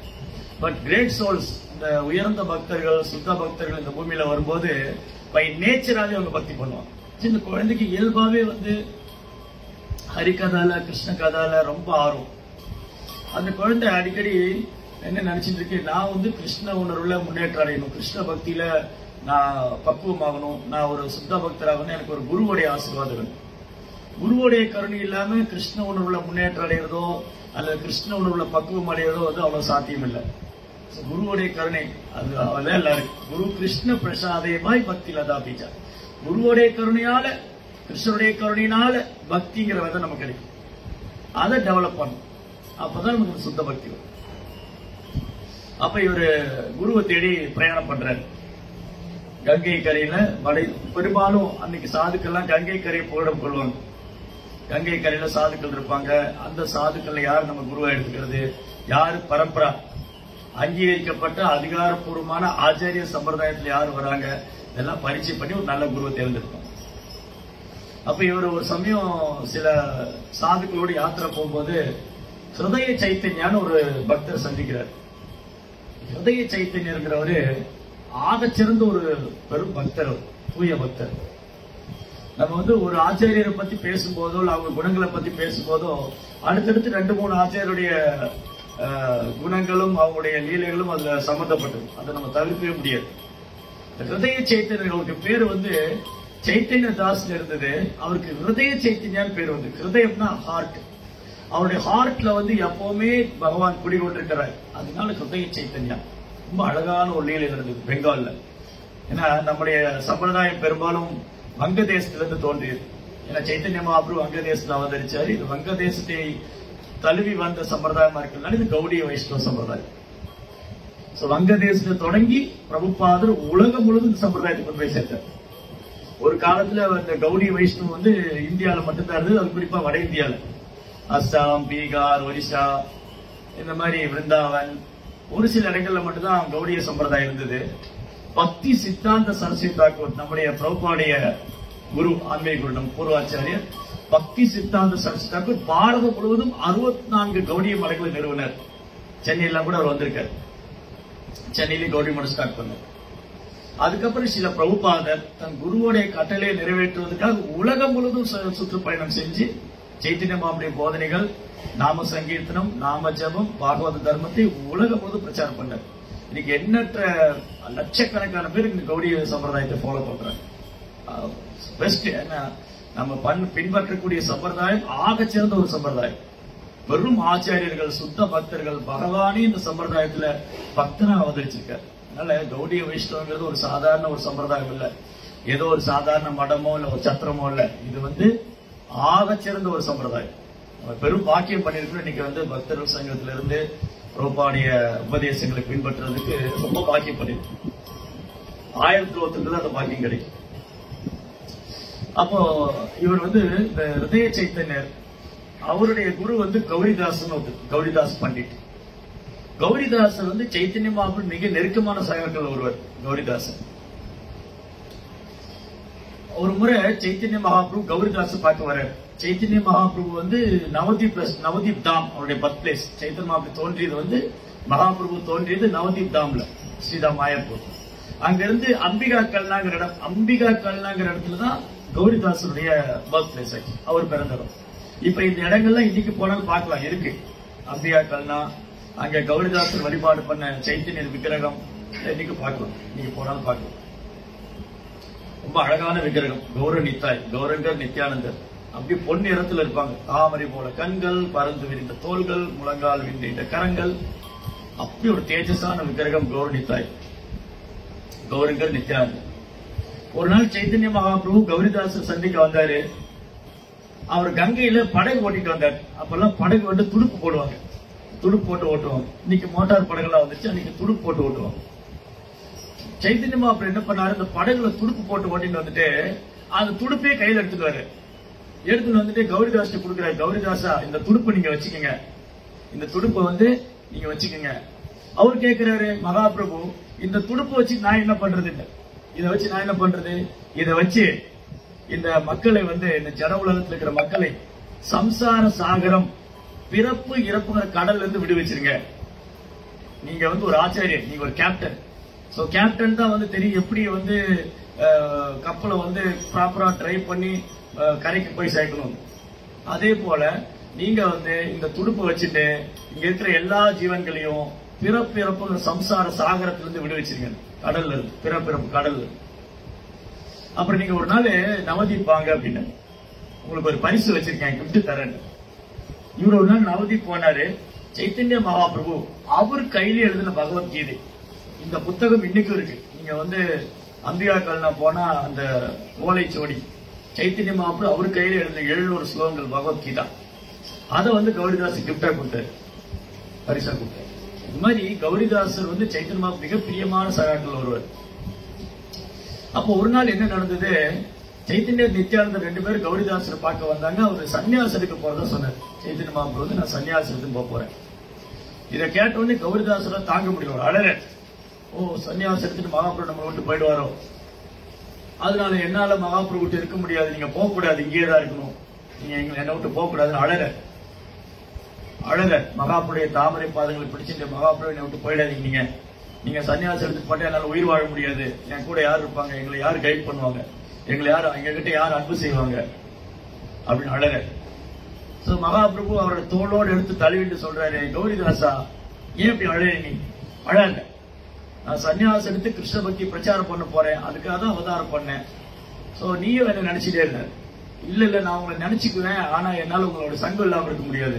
பட் கிரேட் சோல்ஸ், இந்த உயர்ந்த பக்தர்கள், சுத்த பக்தர்கள் இந்த பூமியில வரும்போது பை நேச்சராவே அவங்க பக்தி பண்ணுவாங்க. இந்த குழந்தைக்கு இயல்பாவே வந்து ஹரிகதால, கிருஷ்ண கதால ரொம்ப ஆர்வம். அந்த குழந்தை அடிக்கடி என்ன நினைச்சிட்டு இருக்கு, நான் வந்து கிருஷ்ண உணர்வுல முன்னேற்றம் அடையணும், கிருஷ்ண பக்தியில நான் பக்குவமாகணும், நான் ஒரு சுத்த பக்தராகணும், எனக்கு ஒரு குருவுடைய ஆசீர்வாதம் வேணும். குருவுடைய கருணை இல்லாம கிருஷ்ண உணர்வுல முன்னேற்றம் அடைகிறதோ அல்லது கிருஷ்ண உணர்வுல பக்குவம் அடைகிறதோ வந்து அவ்வளவு சாத்தியம் இல்லை. குருவுடைய கருணை அது அவெல்லாம் எல்லாரும் குரு கிருஷ்ண பிரசாதமாய் பக்தி லதா பீஜா, குருவுடைய கருணையால, கிருஷ்ணனுடைய கருணையினால பக்திங்கிற விதை நமக்கு கிடைக்கும். அதை டெவலப் பண்ணும், அப்பதான் நமக்கு சுத்த பக்தி வரும். அப்ப இவரு குருவை தேடி பிரயாணம் பண்றாரு. கங்கை கரையில பெரும்பாலும் அன்னைக்கு சாதுக்கள்லாம் கங்கை கரையை புகழம் கொள்வாங்க. கங்கை கரையில சாதுக்கள் இருப்பாங்க. அந்த சாதுக்கள்ல யார் நம்ம குருவா எடுத்துக்கிறது, யாரு பரம்பரா அங்கீகரிக்கப்பட்ட அதிகாரப்பூர்வமான ஆச்சாரிய சம்பிரதாயத்துல யாரு வராங்க, இதெல்லாம் பரிச்சை பண்ணி ஒரு நல்ல குருவை தேர்ந்தெடுப்பாங்க. அப்ப இவர் ஒரு சமயம் சில சாதுக்களோடு யாத்திரை போகும்போது ஹிருதய சைத்தன்யான்னு ஒரு பக்தர் சந்திக்கிறார். ஹிருதய சைத்தன்யங்கிறவரு ஆகச்சிறந்த ஒரு பெரும் பக்தர், தூய பக்தர். நம்ம வந்து ஒரு ஆச்சாரியரை பத்தி பேசும்போதோ இல்ல அவங்க குணங்களை பத்தி பேசும்போதோ அடுத்தடுத்து 2-3 ஆச்சாரியருடைய குணங்களும் அவங்களுடைய லீலைகளும் அதுல சம்பந்தப்பட்டது, அதை நம்ம தவிர்க்கவே முடியாது. ஹிருதய சைத்தன்யர்களுக்கு பேர் வந்து சைத்தன்ய தாஸ் இருந்தது, அவருக்கு ஹிருதய சைத்தன்யான்னு பேர் வந்து. ஹிருதயம்னா ஹார்ட். அவருடைய ஹார்ட்ல வந்து எப்பவுமே பகவான் குடிகொண்டிருக்கிறார். அதனால ஹிருதய சைத்தன்யா. ரொம்ப அழகான ஒரு லீலை நடந்தது பெங்கால்ல. ஏன்னா நம்முடைய சம்பிரதாயம் பெரும்பாலும் வங்கதேசத்திலிருந்து தோன்றியது. ஏன்னா சைத்தன்ய மகாபிரபு வங்கதேசத்துல அவதரிச்சாரு. இது வங்கதேசத்தை தழுவி வந்த சம்பிரதாயமா இருக்கிறதுனால இது கௌடிய வைஷ்ணவ சம்பிரதாயம். வங்கதேசத்தை தொடங்கி பிரபுபாதர் உலகம் முழுவதும் இந்த சம்பிரதாயத்தை கொண்டு போய் சேர்த்தார். ஒரு காலத்துல இந்த கௌடிய வைஷ்ணவம் வந்து இந்தியாவில மட்டும்தான் இருந்தது. அது குறிப்பா வட இந்தியால அஸ்ஸாம், பீகார், ஒரிசா, இந்த மாதிரி விருந்தாவன், ஒரு சில இடங்கள்ல மட்டும்தான் கௌடிய சம்பிரதாயம் இருந்தது. பக்தி சித்தாந்த சரஸ்வதி தாக்கூர், நம்முடைய பிரபுபாடைய குரு, ஆன்மீக குரு, நம் பூர்வாச்சாரியர் பக்தி சித்தாந்த சரஸ்வதி தாக்கூர் பாரதம் முழுவதும் 64 கௌடிய மடங்களை நிறுவனர். சென்னையில கூட அவர் வந்திருக்கார். சென்னையில கௌடி மடம் ஸ்டார்ட் பண்ணார். அதுக்கப்புறம் சில பிரபுபாதர் தன் குருவோடைய கட்டளையை நிறைவேற்றுவதற்காக உலகம் முழுவதும் சுற்றுப்பயணம் செஞ்சு சைத்தன்ய மகாபிரபுடைய போதனைகள், நாம சங்கீர்த்தனம், நாம ஜபம், பாகவத தர்மத்தை உலகம் முழுவதும் பிரச்சாரம் பண்ணார். இன்னைக்கு எண்ணற்ற லட்சக்கணக்கான பேர் இந்த கௌடிய சம்பிரதாயத்தை ஃபாலோ பண்றாங்க. பெஸ்ட். ஏன்னா நம்ம பின்பற்றக்கூடிய சம்பிரதாயம் ஆக சிறந்த ஒரு சம்பிரதாயம். வெறும் ஆச்சாரியர்கள், சுத்த பக்தர்கள், பகவானே இந்த சம்பிரதாயத்துல பக்தனா அவதரிச்சிருக்காரு. அதனால கௌடிய வைஷ்ணவங்கிறது ஒரு சாதாரண ஒரு சம்பிரதாயம் இல்ல, ஏதோ ஒரு சாதாரண மடமோ இல்ல ஒரு சத்திரமோ இல்ல. இது வந்து ஆக சிறந்த ஒரு சம்பிரதாயம். பெரும் பாக்கியம் பண்ணிருக்கோம். இன்னைக்கு வந்து பக்தர்கள் சங்கத்துல இருந்து பிரபுபாடைய உபதேசங்களை பின்பற்றுறதுக்கு ரொம்ப பாக்கியம் பண்ணிருக்கு. 1001 அந்த பாக்கியம் கிடைக்கும். அப்போ இவர் வந்து இந்த ஹிருதய சைத்தன்யர், அவருடைய குரு வந்து கௌரிதாசன், கௌரிதாஸ் பண்டிட். கௌரிதாசர் வந்து சைத்தன்ய மகாபிரபு மிக நெருக்கமான சகர்கள் ஒருவர். கௌரிதாசன் ஒரு முறை சைத்தன்ய மகாபிரபு கௌரிதாஸ் பார்க்க வர. சைத்தன்ய மகாபிரபு வந்து நவதீப் தாம் அவருடைய பர்த் பிளேஸ். சைத்தன்ய மகாபிரபு தோன்றியது வந்து, மகாபிரபு தோன்றியது நவதீப் தாம்ல, ஸ்ரீதாம் மாயாப்பூர். அங்கிருந்து அம்பிகா கல்னாங்கிற இடம், அம்பிகா கல்னாங்கிற இடத்துலதான் கௌரிதாசருடைய பர்த் பிளேஸ் ஆச்சு, அவர் பிறந்தவர். இப்ப இந்த இடங்கள்லாம் இன்னைக்கு போனாலும் பார்க்கலாம், இருக்கு. அம்பிகா கல்னா, அங்க கௌரிதாசர் வழிபாடு பண்ண சைத்தன்ய விக்கிரகம் இன்னைக்கு பார்க்கலாம், இன்னைக்கு போனாலும் பார்க்கலாம். ரொம்ப அழகான விக்கிரகம். கௌர நித்தாய், கௌரங்கர் நித்யானந்தர் அப்படி பொன் நிறத்தில் இருப்பாங்க. தாமரை போல கண்கள், பறந்து விரிந்த தோள்கள், முழங்கால் விரிந்த கரங்கள், அப்படி ஒரு தேஜஸான விக்கிரகம் கௌர நித்தாய், கௌரங்கர் நித்யானந்தர். ஒரு நாள் சைத்தன்ய மகாபிரபு கௌரிதாசர் சந்திக்க வந்தாரு. அவர் கங்கையில படகு ஓட்டிட்டு வந்தார். அப்பெல்லாம் படகு வந்து துடுப்பு போடுவாங்க, துடுப்பு போட்டு ஓட்டுவாங்க. இன்னைக்கு மோட்டார் படகுலாம் வந்துச்சு, அன்னைக்கு துடுப்பு போட்டு ஓட்டுவாங்க. சைத்தன்ய மகாபிரபு என்ன பண்ணாரு, இந்த படகுல துடுப்பு போட்டு ஓட்டிட்டு வந்துட்டு அந்த துடுப்பே கையில எடுத்துட்டு வந்துட்டு கௌரிதாஸ் கொடுக்குறாரு. கௌரிதாசா, இந்த துடுப்பு நீங்க வச்சுக்கோங்க, இந்த துடுப்பை வந்து நீங்க வச்சுக்கோங்க. அவர் கேட்கிறாரு, மகாபிரபு இந்த துடுப்பு வச்சு நான் என்ன பண்றது, இதை வச்சு நான் என்ன பண்றது, இதை வச்சு இந்த மக்களை வந்து, இந்த ஜட உலகத்தில் இருக்கிற மக்களை சம்சார சாகரம், பிறப்பு இறப்புங்கிற கடல்ல இருந்து விடுவிச்சிருங்க. நீங்க வந்து ஒரு ஆச்சாரியர், நீங்க ஒரு கேப்டன். சோ கேப்டன் தான் வந்து தெரியும் எப்படி வந்து கப்பலை வந்து ப்ராப்பரா டிரைவ் பண்ணி கரைக்கு போய் சேர்க்கணும். அதே போல நீங்க வந்து இந்த துடுப்பு வச்சுட்டு இங்க இருக்கிற எல்லா ஜீவன்களையும் பிறப்பு இறப்புங்கிற சம்சார சாகரத்திலிருந்து விடுவிச்சிருங்க, கடல்ல இருந்து, பிறப்பிறப்பு கடல்ல. அப்புறம் நீங்க ஒரு நாள் நவதீப் வாங்க அப்படின்னு, உங்களுக்கு ஒரு பரிசு வச்சிருக்கேன், கிஃப்ட் தரேன். இவர் ஒரு நாள் நவதீப் போனாரு. சைத்தன்ய மகாபிரபு அவர் கையில எழுதின பகவத்கீதை, இந்த புத்தகம் இன்னைக்கும் இருக்கு. நீங்க வந்து அம்பிகா கல்னா போனா அந்த ஓலைச்சுவடி, சைத்தன்ய மகாபிரபு அவர் கையில எழுதின 700 ஸ்லோகங்கள் பகவத்கீதா, அதை வந்து கௌரிதாஸ் கிஃப்டா கொடுத்தாரு, பரிசா கொடுத்தாரு. இது மாதிரி கௌரிதாசர் வந்து சைத்தன்ய மகாபிரபு மிக பிரியமான சகாக்கள் ஒருவர். அப்போ ஒரு நாள் என்ன நடந்தது, சைத்தன்ய நித்யானந்தர் 2 பேரும் கௌரிதாசரை பார்க்க வந்தாங்க. அவர் சன்னியாசத்துக்கு போறதா சொன்னார். சைத்தன்ய மகாபிரபு வந்து நான் சன்னியாசத்துக்கு போக போறேன். இதை கேட்ட உடனே கௌரிதாசரை தாங்க முடியல, அழற. ஓ, சன்னியாசம் எடுத்துட்டு மகாபிரபு நம்ம விட்டு போயிடுவாரோ, அதனால என்னால மகாபிரபு விட்டு இருக்க முடியாது, நீங்க போக கூடாது, இங்கே தான் இருக்கணும், நீங்க என்னை விட்டு போக கூடாதுன்னு அழற. மகாபிரபுடைய தாமரை பாதங்களை பிடிச்சிட்டு, மகாபிரபு என்னை விட்டு போயிடாதீங்க, நீங்க சன்னியாசம் எடுத்துட்டு போட்டா என்னால உயிர் வாழ முடியாது, என் கூட யார் இருப்பாங்க, எங்களை யார் கைட் பண்ணுவாங்க, எங்களை யார் எங்க கிட்ட யார் அன்பு செய்வாங்க அப்படின்னு அழற. சோ மகாபிரபு அவரோட தோளோடு எடுத்து தழுவிட்டு சொல்றாரு, கௌரிதாசா ஏன் இப்படி அழற, நீ அழாத, நான் சன்னியாசம் எடுத்து கிருஷ்ண பக்தி பிரச்சாரம் பண்ண போறேன், அதுக்காக தான் அவதாரம் பண்ணேன், சோ நீயும் என்ன நினைச்சிட்டே இருந்த. இல்ல நான் உங்களை நினைச்சுக்குவேன், ஆனா என்னால உங்களோட சங்கம் இல்லாம இருக்க முடியாது.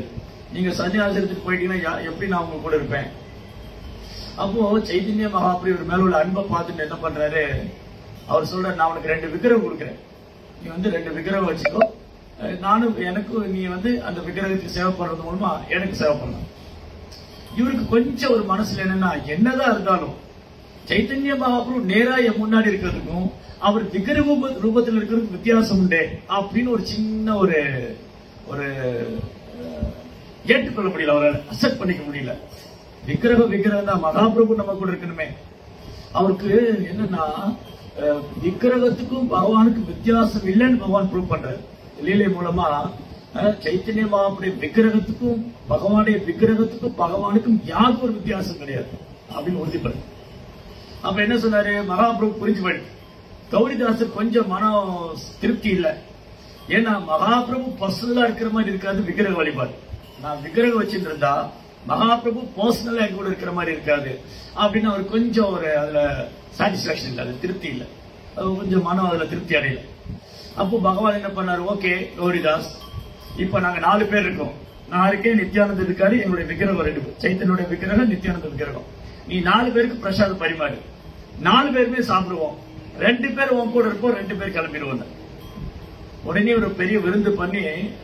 நீங்க சன்னியாசத்துக்கு போயிட்டீங்கன்னா எப்படி நான் உங்க கூட இருப்பேன்? அப்போ சைத்தன்ய மகாபிரபு இவர் மேல உள்ள அன்பை பார்த்துட்டு என்ன பண்றாரு, அவர் சொல்ற நான் உனக்கு 2 விக்கிரகம் கொடுக்குறேன், நீ 2 விக்கிரகம் வச்சுக்கோ, நானும் எனக்கும் நீ அந்த விக்கிரகத்துக்கு சேவை பண்றது மூலமா எனக்கு சேவை பண்ணலாம். இவருக்கு கொஞ்சம் ஒரு மனசுல என்னதான் இருந்தாலும் சைத்தன்ய மகாபிரபு நேரா என் முன்னாடி இருக்கிறதுக்கும் அவர் விக்கிரக ரூபத்தில் இருக்கிறதுக்கு வித்தியாசம் உண்டே அப்படின்னு ஒரு சின்ன ஒரு ஏற்றுக்கொள்ள முடியல, அவரால் அக்செப்ட் பண்ணிக்க முடியல. விக்கிரகம் தான், மகாபிரபு நம்ம கூட இருக்கணுமே. அவருக்கு என்னன்னா விக்கிரகத்துக்கும் பகவானுக்கும் வித்தியாசம் இல்லைன்னு பகவான் ப்ரூவ் பண்றாரு லீலை மூலமா. சைத்தன்ய மகாபிரபு விக்கிரகத்துக்கும் பகவானுடைய விக்கிரகத்துக்கும் பகவானுக்கும் யாருக்கும் ஒரு வித்தியாசம் கிடையாது அப்படின்னு உறுதிப்படுது. அப்ப என்ன சொன்னாரு, மகாபிரபு புரிஞ்சு போயிடுச்சு. கௌரிதாசர் கொஞ்சம் மனம் திருப்தி இல்லை. ஏன்னா மகாபிரபு பர்சனலா இருக்கிற மாதிரி இருக்காது விக்கிரக வழிபாடு. நான் விக்கிரகம் வச்சுட்டு இருந்தா மகாபிரபு பர்சனலா எங்க கூட இருக்கிற மாதிரி இருக்காது அப்படின்னு அவர் கொஞ்சம் அதுல சாட்டிஸ்பாக்சன் இல்லை, அது திருப்தி இல்லை, கொஞ்சம் மனம் அதுல திருப்தி அடையல. அப்போ பகவான் என்ன பண்ணாரு, ஓகே கௌரிதாஸ், இப்ப நாங்க 4 பேர் இருக்கோம், நான் இருக்கேன், நித்யானந்தர் இருக்காரு, எங்களுடைய விக்கிரகம் 2, சைத்தன்யோட விக்கிரகம், நித்யானந்த விக்கிரகம். நீ 4 பேருக்கு பிரசாதம் பரிமாறு, 4 பேருமே சாப்பிடுவோம், 2 பேர் உன் கூட இருப்போம், 2 பேர் கிளம்பிடுவோம். உடனே ஒரு பெரிய விருந்து பண்ணி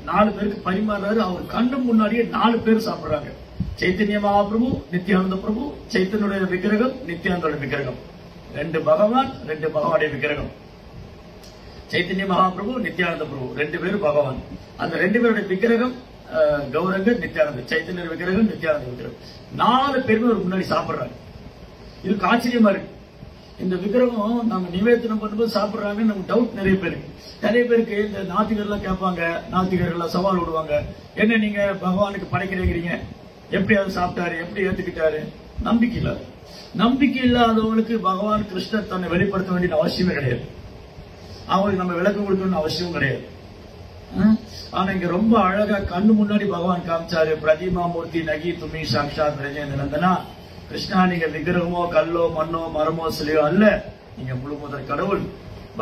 4 பேருக்கு பரிமாறாரு. அவர் கண்ணு முன்னாடியே 4 பேர் சாப்பிடுறாங்க. சைத்தன்ய மகாபிரபு, நித்யானந்த பிரபு, சைத்தன்யோட விக்கிரகம், நித்யானந்தோட விக்கிரகம், 2 பகவான், 2 பகவானுடைய விக்கிரகம். சைத்தன்ய மகாபிரபு, நித்யானந்த பிரபு 2 பேரும் பகவான். அந்த 2 பேருடைய விக்கிரகம் கௌரங்க, நித்யானந்த, சைத்தன்ய விக்கிரகம், நித்யானந்த விக்கிரகம், 4 பேருமே ஒரு முன்னாடி சாப்பிடுறாங்க. இதுக்கு ஆச்சரியமா இருக்கு. இந்த விக்கிரகம் நம்ம நிவேதனம் பண்ணும்போது சாப்பிடுறாங்க, நமக்கு டவுட் நிறைய பேருக்கு இந்த நாத்திகர்லாம் கேட்பாங்க, நாத்திகர்கள் சவால் விடுவாங்க, என்ன நீங்க பகவானுக்கு படைக்கிறீங்க, எப்படி அது சாப்பிட்டாரு, எப்படி ஏத்துக்கிட்டாரு? நம்பிக்கை இல்லாதவங்களுக்கு பகவான் கிருஷ்ணர் தன்னை வெளிப்படுத்த வேண்டிய அவசியமே கிடையாது, அவங்களுக்கு நம்ம விளக்கம் கொடுக்கணும்னு அவசியமும் கிடையாது. ஆனா இங்க ரொம்ப அழகா கண்ணு முன்னாடி பகவான் காமிச்சாரு, பிரதிமா மூர்த்தி நகி துமி சாட்சாத் ரஜேந்திரந்தனா, கிருஷ்ணா நீங்க விக்கிரகமோ கல்லோ மண்ணோ மரமோ சிலையோ அல்ல, நீங்க முழு முதல் கடவுள்.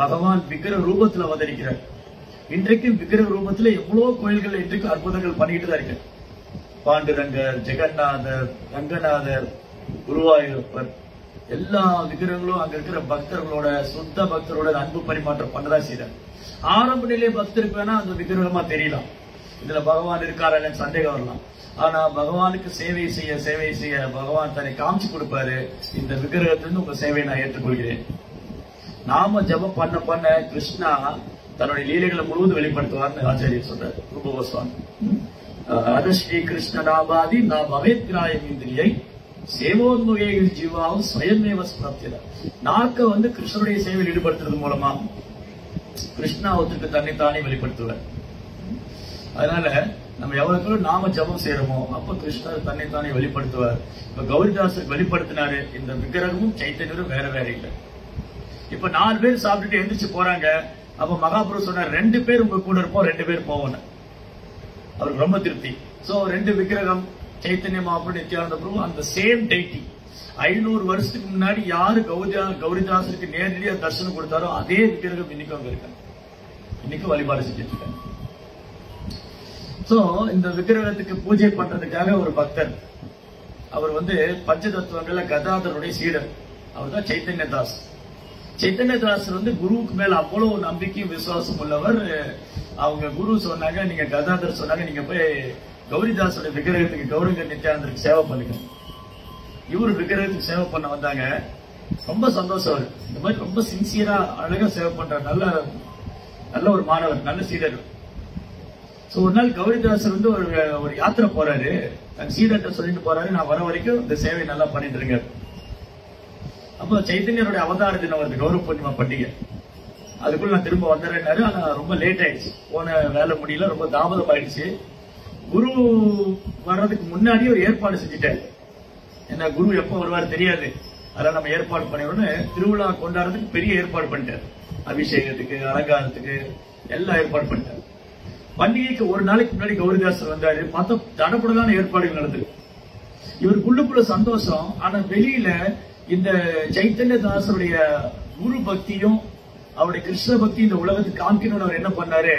பகவான் விக்கிரக ரூபத்தில் அவதரிக்கிறார். இன்றைக்கும் விக்கிரக ரூபத்தில் எவ்வளவு கோயில்கள் இன்றைக்கு அற்புதங்கள் பண்ணிட்டு தான் இருக்கு. பாண்டுரங்கர், ஜெகநாதர், ரங்கநாதர், குருவாயூரப்பர், எல்லா விக்கிரகங்களும் அங்க இருக்கிற பக்தர்களோட சுத்த பக்தரோட அன்பு பரிமாற்றம் பண்ணதான் செய்யறாங்க. ஆரம்ப நிலை பக்தருக்கு வேணா அந்த விக்கிரகமா தெரியலாம், இதுல பகவான் இருக்காரா இல்லைன்னு சந்தேகம் வரலாம். ஆனா பகவானுக்கு சேவை செய்ய பகவான் தன்னை காமிச்சு கொடுப்பாரு, இந்த விக்கிரகத்திலிருந்து உங்க சேவையை நான் ஏற்றுக்கொள்கிறேன். நாம ஜபம் பண்ண கிருஷ்ணா தன்னுடைய லீலைகளை முழுவதும் வெளிப்படுத்துவார்னு ஆச்சாரியர் சொல்றாரு ரூப கோஸ்வாமி. அத ஸ்ரீ கிருஷ்ண நாபாதி நான் பவேத்ராயம் இந்திரியை சேவோன்முகே ஜீவாவும் ஸ்வயமேவ ஸ்பிராப்தியதா. நாக்க கிருஷ்ணனுடைய சேவையில் ஈடுபடுத்துறது மூலமா கிருஷ்ணாவத்துக்கு தன்னைத்தானே வெளிப்படுத்துவார். அதனால நம்ம எவ்வளவு நாம ஜபம் செய்யறோமோ அப்ப கிருஷ்ணர் தன்னைத்தானே வெளிப்படுத்துவார். இப்ப கௌரிதாசர் வெளிப்படுத்தினாரு, இந்த விக்கிரகமும் சைத்தன்யரும் வேற இல்லை. இப்ப 4 பேர் சாப்பிட்டுட்டு எந்திரிச்சு போறாங்க. அப்ப மகாபுரு சொன்னார், 2 பேர் உங்க கூட இருப்போம், 2 பேர் போவோம். அவருக்கு ரொம்ப திருப்தி. சோ 2 விக்கிரகம், சைத்தன்ய மகாபுரு, நித்யானந்த பிரபு, அந்த சேம் டைட்டி. 500 வருஷத்துக்கு முன்னாடி யாரு கௌரிதாசருக்கு நேரடியா தரிசனம் கொடுத்தாரோ அதே விக்கிரகம் இன்னைக்கும் அங்க இருக்காங்க, இன்னைக்கும் வழிபாடு செஞ்சுட்டு இருக்காங்க. சோ இந்த விக்கிரகத்துக்கு பூஜை பண்றதுக்காக ஒரு பக்தர், அவர் பஞ்ச தத்துவங்கள்ல கதாதருடைய சீடர், அவர் தான் சைத்தன்யதாஸ். சைத்தன்யதாசர் குருவுக்கு மேல அவ்வளவு நம்பிக்கையும் விசுவாசம் உள்ளவர். அவங்க குரு சொன்னாங்க, நீங்க கதாதர் சொன்னாங்க, நீங்க போய் கௌரிதாசோட விக்கிரகத்துக்கு கௌரங்க நித்யானந்தருக்கு சேவை பண்ணுங்க. இவரு விக்கிரகத்துக்கு சேவை பண்ண வந்தாங்க. ரொம்ப சந்தோஷம். அவர் இந்த மாதிரி ரொம்ப சின்சியரா அழகா சேவை பண்ற நல்ல ஒரு மாணவர், நல்ல சீடர். ஒரு நாள் கௌரிதாசர் ஒரு யாத்திரை போறாரு, தன் சீடர்கிட்ட சொல்லிட்டு போறாரு, நான் வர வரைக்கும் இந்த சேவை நல்லா பண்ணிட்டு இருங்க. அப்ப சைத்தன்யருடைய அவதார தினம் வருது, கௌரவ பூர்ணிமா பண்டிகை. அதுக்குள்ள நான் திரும்ப வந்துடுறேன்னாரு. ஆனா ரொம்ப லேட் ஆயிடுச்சு, போன வேலை முடியல, ரொம்ப தாமதம் ஆயிடுச்சு. குரு வர்றதுக்கு முன்னாடி ஒரு ஏற்பாடு செஞ்சுட்டாரு. ஏன்னா குரு எப்ப வருவாரு தெரியாது, அதெல்லாம் நம்ம ஏற்பாடு பண்ணிடணும்னு திருவிழா கொண்டாடுறதுக்கு பெரிய ஏற்பாடு பண்ணிட்டாரு. அபிஷேகத்துக்கு, அலங்காரத்துக்கு எல்லாம் ஏற்பாடு பண்ணிட்டாரு. பண்டிகைக்கு ஒரு நாளைக்கு முன்னாடி கௌரிதாசர் வந்தாரு. பார்த்தா தடப்படலான ஏற்பாடுகள் நடந்தது. இவருக்குள்ளுக்குள்ள சந்தோஷம். ஆனா வெளியில இந்த சைத்தன்யதாசருடைய குரு பக்தியும் அவருடைய கிருஷ்ண பக்தி இந்த உலகத்துக்கு காமிக்கணும்னு அவர் என்ன பண்ணாரு,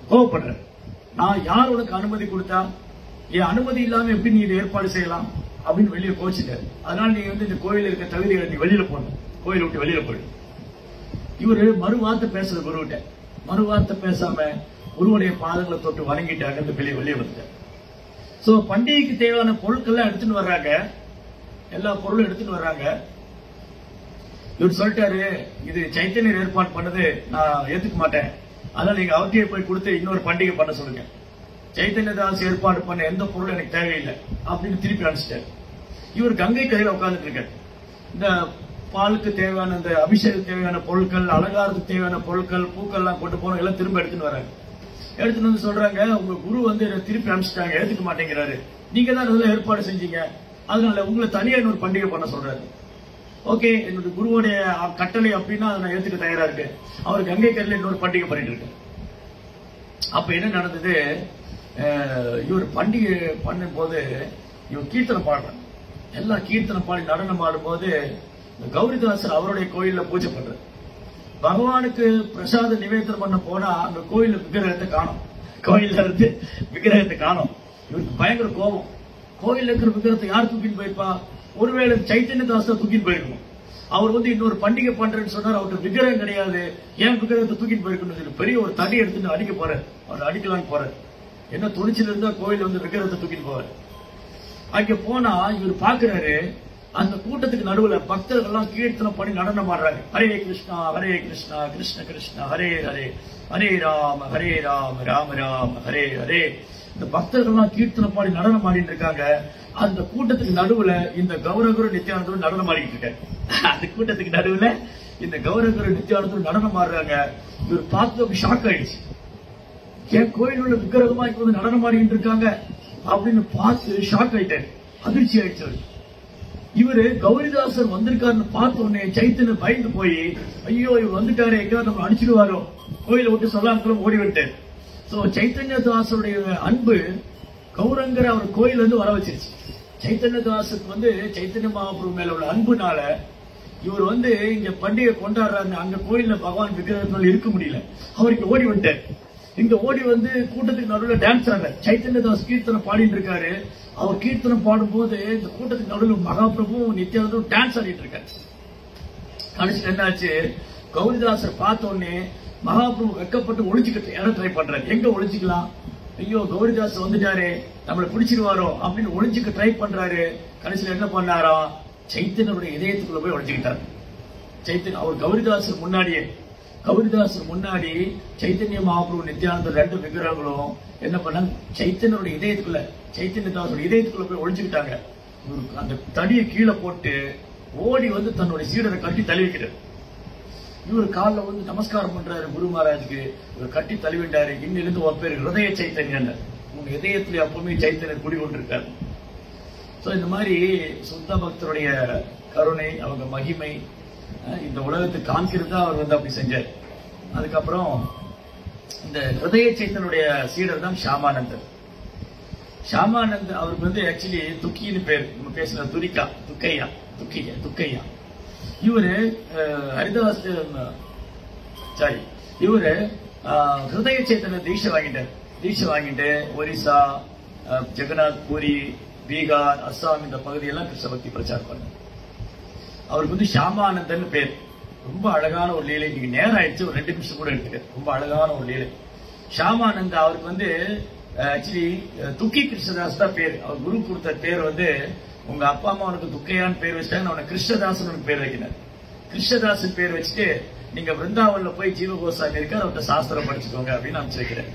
கோவப்படுறாரு. நான் யார் உனக்கு அனுமதி கொடுத்தா, என் அனுமதி இல்லாம எப்படி நீ இதை ஏற்பாடு செய்யலாம் அப்படின்னு வெளியே கோச்சிட்டாரு. அதனால நீ இந்த கோயில் இருக்க தகுதிகளை நீ வெளியில போன, கோயிலை விட்டு வெளியில போயிடு. இவரு மறுவார்த்தை பேசுற குருவிட்ட, மறுவார்த்தை பேசாம குருவுடைய பாதங்களை தொட்டு வணங்கிட்டு அங்கிருந்து வெளியே வந்துட்டார். சோ பண்டிகைக்கு தேவையான பொருட்கள் எடுத்துட்டு வர்றாங்க, எல்லா பொருளும் எடுத்துட்டு வர்றாங்க. இவர் சொல்லிட்டாரு, இது சைத்தன்யர் ஏற்பாடு பண்ணது, நான் ஏத்துக்க மாட்டேன், அதனால நீங்க அவர்கிட்டயே போய் கொடுத்து இன்னொரு பண்டிகை பண்ண சொல்லுங்க. சைத்தன்யதாஸ் ஏற்பாடு பண்ண எந்த பொருளும் எனக்கு தேவையில்லை அப்படின்னு திருப்பி அனுப்பிச்சிட்டாரு. இவர் கங்கை கரையில உட்கார்ந்துட்டு இருக்காரு. இந்த பாலுக்கு தேவையான, இந்த அபிஷேகத்துக்கு தேவையான பொருட்கள், அலங்காரத்துக்கு தேவையான பொருட்கள், பூக்கள் எல்லாம் கொண்டு போன எல்லாம் திரும்ப எடுத்துன்னு வராங்க. எடுத்துட்டு வந்து சொல்றாங்க, உங்க குரு வந்து திருப்பி அனுப்பிச்சிட்டாங்க, ஏத்துக்க மாட்டேங்கிறாரு, நீங்க தான் இதெல்லாம் ஏற்பாடு செஞ்சீங்க, அதனால உங்களை தனியா இன்னொரு பண்டிகை பண்ண சொல்றாரு. ஓகே, என்னுடைய குருவுடைய கட்டளை அப்படின்னா அதை நான் ஏத்துக்க தயாரா இருக்கு. அவர் கங்கை கரையில இன்னொரு பண்டிகை பண்ணிட்டு இருக்கு. அப்ப என்ன நடந்தது, இவர் பண்டிகை பண்ணும் போது இவர் கீர்த்தனை பாடுறாங்க. எல்லா கீர்த்தனை பாடி நடனம் ஆடும்போது கௌரிதாசர் அவருடைய கோயில்ல பூஜை பண்றாரு. பகவானுக்கு பிரசாத நிவேதனம் பண்ண போனா அந்த கோயில விக்கிரகத்தை காணும், கோயில்ல இருந்து விக்கிரகத்தை காணும். இவருக்கு பயங்கர கோபம். கோயில்ல இருக்கிற விக்கிரகத்தை யார் தூக்கிட்டு போயிருப்பா, ஒருவேளை சைத்தன்யதாஸ் தான் தூக்கிட்டு போயிருக்கணும். அவர் வந்து இன்னொரு பண்டிகை பண்றேன்னு சொன்னார், அவருக்கு விக்கிரகம் கிடையாது, ஏன் விக்கிரகத்தை தூக்கிட்டு போயிருக்கணும். பெரிய ஒரு தடி எடுத்துட்டு அடிக்க போறாரு, அவர் அடிக்கலான்னு போறாரு. என்ன துணிச்சில இருந்தா கோயில் வந்து விக்கிரகத்தை தூக்கிட்டு போவாரு. அங்க போனா இவர் பாக்குறாரு, அந்த கூட்டத்துக்கு நடுவுல பக்தர்கள்லாம் கீர்த்தனம் பண்ணி நடனம் ஆடுறாங்க. ஹரே கிருஷ்ணா கிருஷ்ண கிருஷ்ணா ஹரே ஹரே, ஹரே ராம ராம ராம ஹரே ஹரே. இந்த பக்தர்கள்லாம் கீர்த்தனம் பாடி நடனம் ஆடிட்டு இருக்காங்க. அந்த கூட்டத்துக்கு நடுவுல இந்த கௌரகுரு நித்யானந்தரும் நடனம் ஆடிட்டு இருக்காரு. அந்த கூட்டத்துக்கு நடுவுல இந்த கௌரகுரு நித்யானந்தரும் நடனம் ஆடுறாங்க. இவர் பார்த்து ஷாக் ஆயிடுச்சு. என் கோயில் உள்ள விக்கிரகமா இப்ப வந்து நடனம் ஆடிட்டு இருக்காங்க அப்படின்னு பார்த்து ஷாக் ஆயிட்டாரு, அதிர்ச்சி ஆயிடுச்சு. இவரு கௌரிதாசர் வந்திருக்காருன்னு பார்த்த உடனே சைத்தன்ய பயந்து போய், ஐயோ இவர் வந்துட்டாரு, எங்கேயாவது நம்ம அடிச்சிடுவாரோ, கோயிலை விட்டு சொல்லாம ஓடி விட்டாரு. சோ சைத்தன்யதாசருடைய அன்பு கௌரங்கர அவர் கோயில் வந்து வர வச்சிருச்சு. சைத்தன்யதாசுக்கு வந்து சைத்தன்ய மகாபிரபு மேல உள்ள அன்புனால இவர் வந்து இங்க பண்டிகை கொண்டாடுறாரு. அங்க கோயில்ல பகவான் விக்கிரகத்தினால இருக்க முடியல, அவருக்கு ஓடி விட்டார். இங்க ஓடி வந்து கூட்டத்துக்கு நடுவில் டான்ஸ் ஆடுற சைத்தன்யதாஸ் கீர்த்தனை பாடிட்டு இருக்காரு. அவர் கீர்த்தனம் பாடும் போது இந்த கூட்டத்துக்கு நடுவில் மகாபிரபு நித்யானந்தரும் டான்ஸ் ஆடிட்டு இருக்காரு. கடைசியில் என்னாச்சு, கௌரிதாசர் பார்த்த உடனே மகாபிரபு வெக்கப்பட்டு ஒளிஞ்சுக்கிட்டு இடம் ட்ரை பண்றாரு. எங்க ஒளிஞ்சிக்கலாம், ஐயோ கௌரிதாஸ் வந்துட்டாரு, நம்மளை பிடிச்சிருவாரோ அப்படின்னு ஒளிஞ்சுக்க ட்ரை பண்றாரு. கடைசியில் என்ன பண்ணாரா, சைத்தன்யருடைய இதயத்துக்குள்ள போய் ஒளிஞ்சுக்கிட்டாரு. சைத்தன்ய அவர் கௌரிதாசர் முன்னாடி சைத்தன்ய மகாபிரபு நித்யானந்தர் ரெண்டு விக்கிரகங்களும் என்ன பண்ணாங்க, சைத்தன்யருடைய இதயத்துக்குள்ள, சைத்தன்யதாசோட இதயத்துக்குள்ள போய் ஒழிச்சுக்கிட்டாங்க. அந்த தடியை கீழே போட்டு ஓடி வந்து தன்னுடைய சீடரை கட்டி தள்ளி வைக்கிறார். இவர் காலில் வந்து நமஸ்காரம் பண்றாரு குரு மகாராஜுக்கு. இவர் கட்டி தழுவிட்டாரு. இன்னிலிருந்து ஒரு பேர் ஹிருதய சைத்தன்யன், உங்க இதயத்துல எப்பவுமே சைத்தன்யர் குடிகொண்டிருக்காரு. சோ இந்த மாதிரி சுத்த பக்தருடைய கருணை, அவங்க மகிமை இந்த உலகத்துக்கு காமிக்கிறது தான் அவர் வந்து அப்படி செஞ்சார். அதுக்கப்புறம் இந்த ஹிருதய சைத்தனுடைய சீடர் தான் ஷாமானந்தர். ஷாமானந்த் அவருக்கு வந்து ஆக்சுவலி துக்கின்னு பேர், நம்ம பேசுற துக்கையா. இவரு ஹரிதாஸ் இவரு ஹிருதய சைத்தன்ய தீட்சை வாங்கிட்டு ஒரிசா, ஜெகநாத், பூரி, பீகார், அஸ்ஸாம் இந்த பகுதியெல்லாம் கிருஷ்ண பக்தி பிரச்சாரம் பண்ணார். அவருக்கு வந்து ஷாமானந்தன் பேர். ரொம்ப அழகான ஒரு லீலை. நீங்க நேரம் ஆயிடுச்சு, ஒரு 2 நிமிஷம் கூட எடுத்துக்க. ரொம்ப அழகான ஒரு லீலை. ஷாமானந்த அவருக்கு வந்து ஆக்சுவலி துக்கி கிருஷ்ணதாஸ் தான் பேர். அவர் குரு கொடுத்த பேர் வந்து, உங்க அப்பா அம்மா உனக்கு துக்கையான்னு பேர் வச்சுட்டாங்க, அவனை கிருஷ்ணதாசன் பேர் வைக்கிறார். கிருஷ்ணதாசன் பேர் வச்சுட்டு நீங்க பிருந்தாவன்ல போய் ஜீவகோசாமி இருக்கார், அவர்கிட்ட சாஸ்திரம் படிச்சுக்கோங்க அப்படின்னு அனுப்பிச்சு வைக்கிறேன்.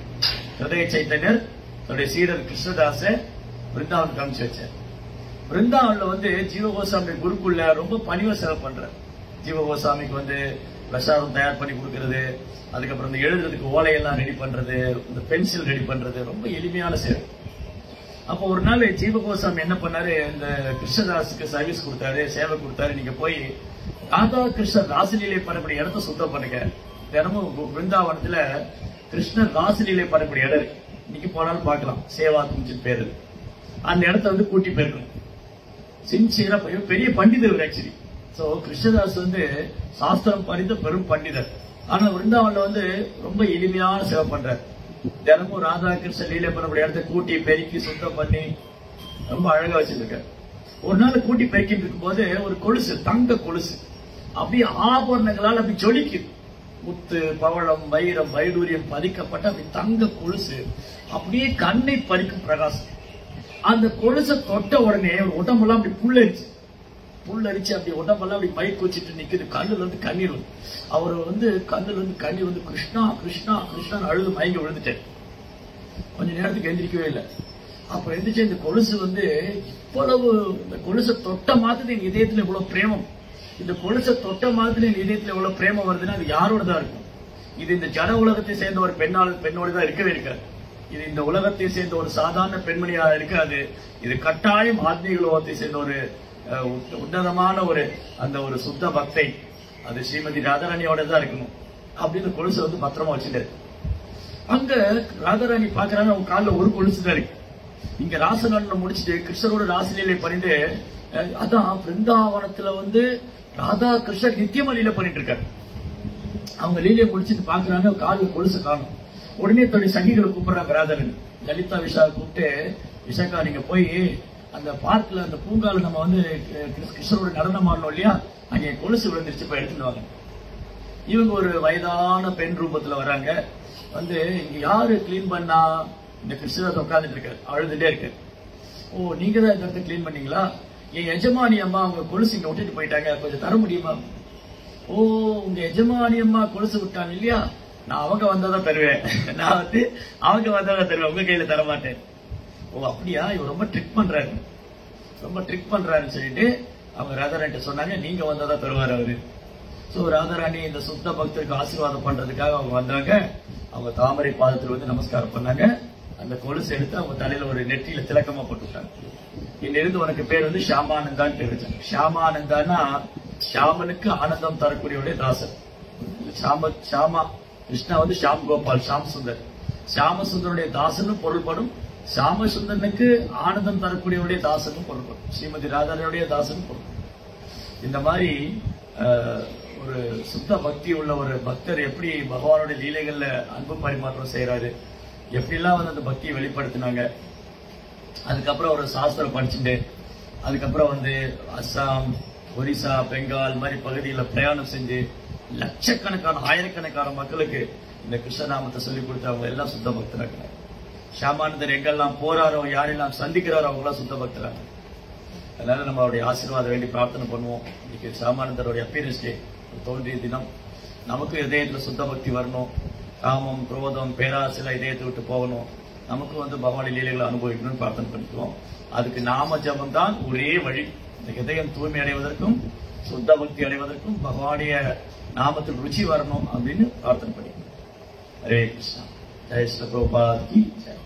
ஹிருதய சைத்தன்யர் தன்னுடைய சீடர் கிருஷ்ணதாச பிருந்தாவனுக்கு அனுப்பிச்சு வச்சார். பிருந்தாவன்ல வந்து ஜீவகோசாமி குருக்குள்ள ரொம்ப பணிவ சேவை பண்றார். ஜீவகோசாமிக்கு வந்து பிரசாதம் தயார் பண்ணி கொடுக்கறது, அதுக்கப்புறம் இந்த எழுதுறதுக்கு ஓலையெல்லாம் ரெடி பண்றது, இந்த பென்சில் ரெடி பண்றது, ரொம்ப எளிமையான சேவை. அப்போ ஒரு நாள் ஜீவகோசாமி என்ன பண்ணாரு, இந்த கிருஷ்ணதாஸுக்கு சர்வீஸ் கொடுத்தாரு, சேவை கொடுத்தாரு. நீங்க போய் ராதா கிருஷ்ணர் ராசலீலை பண்ணக்கூடிய இடத்த சுத்தம் பண்ணுங்க. தினமும் பிருந்தாவனத்துல கிருஷ்ணர் ராசலீலை பண்ணக்கூடிய இடம் இன்னைக்கு போனாலும் பார்க்கலாம், சேவா குஞ்சு பேரு. அந்த இடத்த வந்து கூட்டி போயிருக்கணும். சின்சியரா பெரிய பண்டிதர் ஆக்சுவலி. சோ கிருஷ்ணதாஸ் வந்து சாஸ்திரம் படித்த பெரும் பண்டிதர். ஆனா விருந்தாவன்ல வந்து ரொம்ப எளிமையான சேவை பண்றாரு. தினமும் ராதா கிருஷ்ண லீலை பண்ணக்கூடிய இடத்த கூட்டி பெருக்கி சுத்தம் பண்ணி ரொம்ப அழகா வச்சிருக்காரு. ஒரு நாள் கூட்டி பெருக்கிட்டு இருக்கும் போது ஒரு கொலுசு, தங்க கொலுசு அப்படியே ஆபரணங்களால் அப்படி ஜொலிக்குது. முத்து, பவளம், வைரம், வைடூரியம் பதிக்கப்பட்ட அப்படி தங்க கொலுசு அப்படியே கண்ணை பறிக்கும் பிரகாசம். அந்த கொலுசை தொட்ட உடனே உடம்பெல்லாம் அப்படி புல்லரிச்சு அப்படி உடம்பெல்லாம் அப்படி மை குச்சிட்டு நிக்குது. கண்ணுல இருந்து கண்ணீர் வந்து அவர் வந்து கண்ணுல இருந்து கண்ணீர் வந்து கிருஷ்ணா கிருஷ்ணா கிருஷ்ணான்னு அழுது மயங்கி விழுந்துட்டார். கொஞ்ச நேரத்துக்கு எந்திரிக்கவே இல்லை. அப்புறம் எந்திரிச்சு இந்த கொலுசு வந்து இவ்வளவு, இந்த கொலுசை தொட்ட மாத்திரம் என் இதயத்துல இவ்வளவு பிரேமம், இந்த கொலுசை தொட்ட மாதிரி என் இதயத்துல எவ்வளவு பிரேமம் வருதுன்னா அது யாரோட தான் இருக்கும்? இது இந்த ஜட உலகத்தை சேர்ந்த ஒரு பெண்ணோட தான் இருக்கவே இருக்காது. இது இந்த உலகத்தை சேர்ந்த ஒரு சாதாரண பெண்மணியா இருக்காது. இது கட்டாயம் ஆத்மீக உலகத்தை சேர்ந்த ஒரு உன்னதமான ஒரு சுத்த பக்தை, அது ஸ்ரீமதி ராதாராணியோட தான் இருக்கணும் அப்படின்னு கொலுசை வந்து பத்திரமா வச்சுட்டாரு. அங்க ராதாராணி பாக்குறாங்க, அவங்க காலில் ஒரு கொலுசு தான் இருக்கு. இங்க ராசநாட்டில் முடிச்சுட்டு கிருஷ்ணரோட ராசலீலை பண்ணிட்டு, அதான் பிருந்தாவனத்துல வந்து ராதா கிருஷ்ணர் நித்தியமா லீலை பண்ணிட்டு இருக்காரு. அவங்க லீலையை முடிச்சுட்டு பாக்குறாங்க, காலில் கொலுசு காணும். உடனே தன்னுடைய சங்கிகளை கூப்பிடுறாங்க ராதாராணி. லலிதா விஷா கூப்பிட்டு, விஷாக்கா நீங்க போய் அந்த பார்க்ல அந்த பூங்கால நம்ம வந்து கிருஷ்ணரோட நடனம் ஆடணும் இல்லையா, அங்கே கொலுசு விழுந்துருச்சு, போய் எடுத்துட்டு வாங்க. இவங்க ஒரு வயதான பெண் ரூபத்துல வர்றாங்க. வந்து இங்க யாரு கிளீன் பண்ணா? இந்த கிருஷ்ணர் உட்காந்துட்டு இருக்காரு, அழுதுட்டே இருக்காரு. ஓ, நீங்க தான் இந்த இடத்த கிளீன் பண்ணீங்களா? என் எஜமானி அம்மா அவங்க கொலுசு இங்க விட்டுட்டு போயிட்டாங்க, கொஞ்சம் தர முடியுமா? ஓ, உங்க எஜமானி அம்மா கொலுசு விட்டாங்க இல்லையா, நான் அவங்க வந்தாதான் தருவேன், நான் வந்து அவங்க வந்தாதான் தருவேன், உங்க கையில தர மாட்டேன். ஓ அப்படியா, இவர் ரொம்ப ட்ரிக் பண்றாருன்னு சொல்லிட்டு அவங்க ராதாராணி சொன்னாங்க, நீங்க வந்தாதான் தருவார் அவரு. சோ ராதாராணி இந்த சுத்த பக்தருக்கு ஆசீர்வாதம் பண்றதுக்காக அவங்க வந்தாங்க. அவங்க தாமரை பாதத்தில் வந்து நமஸ்காரம் பண்ணாங்க. அந்த கொலுசு எடுத்து அவங்க தலையில ஒரு நெற்றியில திலக்கமா போட்டுட்டாங்க. இன்னிருந்து உனக்கு பேர் வந்து ஷியாமானந்தான்னு பேர் வச்சாங்க. ஷியாமானந்தானா ஷியாமனுக்கு ஆனந்தம் தரக்கூடியவருடைய தாசன். ஷியாமா கிருஷ்ணா வந்து ஷியாம் கோபால், ஷியாம் சுந்தர், ஷியாம சுந்தருடைய தாசனும் பொருள்படும். ஷியாம சுந்தரனுக்கு ஆனந்தம் தரக்கூடியவருடைய தாசனும் பொருள்படும். ஸ்ரீமதி ராதாராணியுடைய தாசனும் பொருள்படும். இந்த மாதிரி ஒரு சுத்த பக்தி உள்ள ஒரு பக்தர் எப்படி பகவானுடைய லீலைகள்ல அன்பு பரிமாற்றம் செய்யறாரு, எப்படிலாம் வந்து அந்த பக்தியை வெளிப்படுத்தினாங்க. அதுக்கப்புறம் ஒரு சாஸ்திரம் படிச்சுட்டு அதுக்கப்புறம் வந்து அஸ்ஸாம், ஒரிசா, பெங்கால் மாதிரி பகுதியில் பிரயாணம் செஞ்சு லட்சக்கணக்கான ஆயிரக்கணக்கான மக்களுக்கு இந்த கிருஷ்ணநாமத்தை சொல்லிக் கொடுத்து அவங்க எல்லாம் சுத்த பக்தராங்க. ஷியாமானந்தர் எங்கெல்லாம் போறாரோ, யாரெல்லாம் சந்திக்கிறாரோ அவங்களாம் சுத்த பக்தராங்க. அதனால நம்ம அவருடைய ஆசீர்வாதம் வேண்டி பிரார்த்தனை பண்ணுவோம். இன்னைக்கு ஷியாமானந்தருடைய அப்பீரன்ஸ் டே, தோன்றிய தினம். நமக்கும் இதயத்துல சுத்த பக்தி வரணும். காமம், குரோதம், பேராசைலாம் இதயத்தை விட்டு போகணும். நமக்கும் வந்து பகவான் லீலைகளை அனுபவிக்கணும்னு பிரார்த்தனை பண்ணிக்குவோம். அதுக்கு நாம ஜபம் தான் ஒரே வழி. இந்த இதயம் தூய்மை அடைவதற்கும் சுத்த பக்தி அடைவதற்கும் பகவானுடைய நாமத்தில் ருச்சி வரணும் அப்படின்னு பிரார்த்தனை பண்ணிக்கணும். ஹரே கிருஷ்ணா. ஜெய் ஸ்ரீ பிரபுபாத் கி ஜெய்.